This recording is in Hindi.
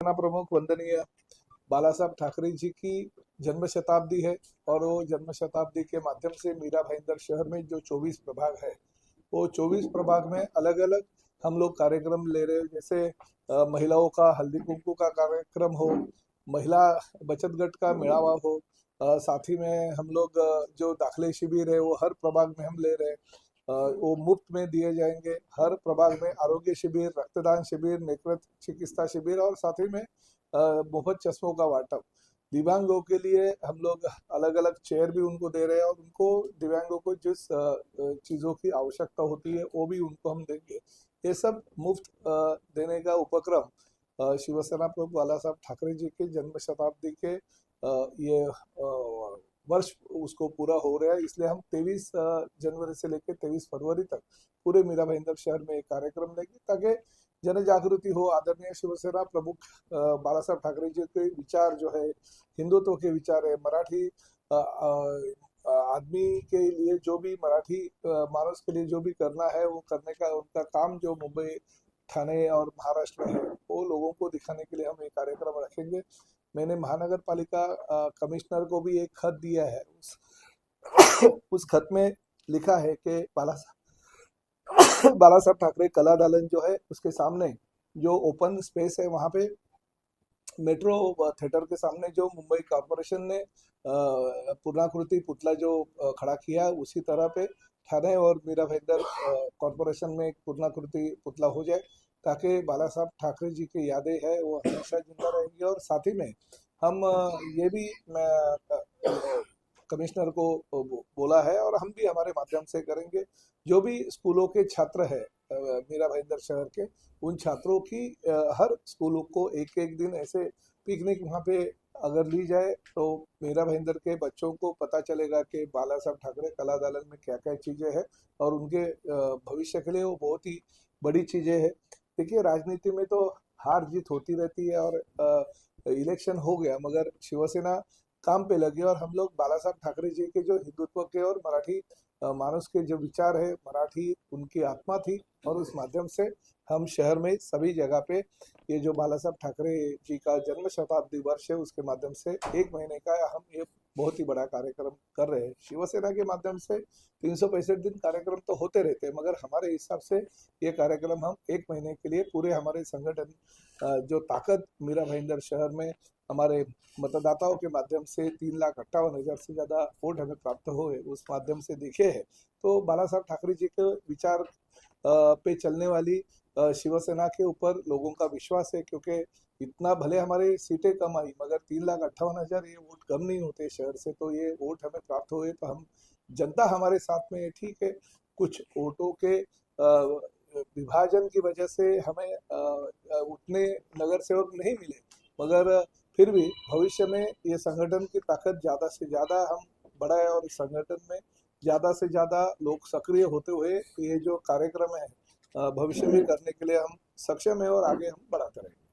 शिवसेना प्रमुख वंदनीय बाला साहब ठाकरे जी की जन्म शताब्दी है और वो जन्म शताब्दी के माध्यम से मीरा भाईंदर शहर में जो 24 प्रभाग है, वो 24 प्रभाग में अलग अलग हम लोग कार्यक्रम ले रहे हैं। जैसे महिलाओं का हल्दी कुंकू का कार्यक्रम हो, महिला बचत गट का मेळावा हो, साथ ही में हम लोग जो दाखले शिविर है वो हर प्रभाग में हम ले रहे हैं। वो मुफ्त में दिए जाएंगे। हर प्रभाग में आरोग्य शिविर, रक्तदान शिविर, नेत्र चिकित्सा शिविर और साथ ही में मुफ्त चश्मों का वाटप। दिव्यांगों के लिए हम लोग अलग अलग चेयर भी उनको दे रहे हैं और उनको दिव्यांगों को जिस चीज़ों की आवश्यकता होती है वो भी उनको हम देंगे। ये सब मुफ्त देने का उपक्रम शिवसेना प्रमुख बाला साहब ठाकरे जी के जन्म शताब्दी के ये वर्ष उसको पूरा हो रहा है, इसलिए हम 23 जनवरी से लेकर 23 फरवरी तक पूरे मीरा भाईंदर शहर में एक कार्यक्रम लेंगे ताकि जन जागृति हो। आदरणीय शिवसेना प्रमुख बाला साहब ठाकरे जी के विचार जो है, हिंदुत्व के विचार है, मराठी आदमी के लिए जो भी, मराठी मानस के लिए जो भी करना है वो करने का उनका काम जो मुंबई, ठाणे और महाराष्ट्र में है, वो लोगों को दिखाने के लिए हम एक कार्यक्रम रखेंगे। मैंने महानगर पालिका कमिश्नर को भी एक खत दिया है। उस खत में लिखा है कि बाला साहब ठाकरे कला दालन जो है उसके सामने जो ओपन स्पेस है, वहाँ पे मेट्रो थिएटर के सामने जो मुंबई कॉरपोरेशन ने पूर्णाकृति पुतला जो खड़ा किया, उसी तरह पे ठाणे और मीरा भाईंदर कॉरपोरेशन में एक पूर्णाकृति पुतला हो जाए ताकि बाला साहब ठाकरे जी की यादें है वो हमेशा जिंदा रहेंगी। और साथ ही में हम ये भी कमिश्नर को बोला है और हम भी हमारे माध्यम से करेंगे। जो भी स्कूलों के छात्र है मीरा भाईंदर शहर के, उन छात्रों की हर स्कूलों को एक एक दिन ऐसे पिकनिक वहाँ पे अगर ली जाए तो मीरा भाईंदर के बच्चों को पता चलेगा कि बाला साहब ठाकरे कला दालन में क्या क्या चीज़ें हैं और उनके भविष्य के लिए वो बहुत ही बड़ी चीज़ें हैं। देखिए, राजनीति में तो हार जीत होती रहती है और इलेक्शन हो गया मगर शिवसेना काम पे लगे और हम लोग बाला साहब ठाकरे जी के जो हिंदुत्व के और मराठी मानुष के जो विचार है, मराठी उनकी आत्मा थी और उस माध्यम से हम शहर में सभी जगह पे ये जो बाला साहब ठाकरे जी का जन्म शताब्दी वर्ष है उसके माध्यम से एक महीने का हम ये बहुत ही बड़ा कार्यक्रम कर रहे हैं। शिवसेना के माध्यम से 365 दिन कार्यक्रम तो होते रहते हैं मगर हमारे हिसाब से ये कार्यक्रम हम एक महीने के लिए पूरे हमारे संगठन जो ताकत मीरा भाईंदर शहर में हमारे मतदाताओं के माध्यम से 3,58,000 से ज़्यादा वोट हमें प्राप्त हुए उस माध्यम से दिखे हैं। तो बाला साहब ठाकरे जी के विचार पे चलने वाली शिवसेना के ऊपर लोगों का विश्वास है, क्योंकि इतना भले हमारे सीटें कम आई मगर 3,58,000 ये वोट कम नहीं होते शहर से, तो ये वोट हमें प्राप्त हुए तो हम जनता हमारे साथ में है। ठीक है, कुछ वोटों के विभाजन की वजह से हमें उतने नगर सेवक नहीं मिले मगर फिर भी भविष्य में ये संगठन की ताकत ज़्यादा से ज़्यादा हम बढ़ाए और इस संगठन में ज़्यादा से ज़्यादा लोग सक्रिय होते हुए ये जो कार्यक्रम है भविष्य में करने के लिए हम सक्षम है और आगे हम बढ़ाते रहेंगे।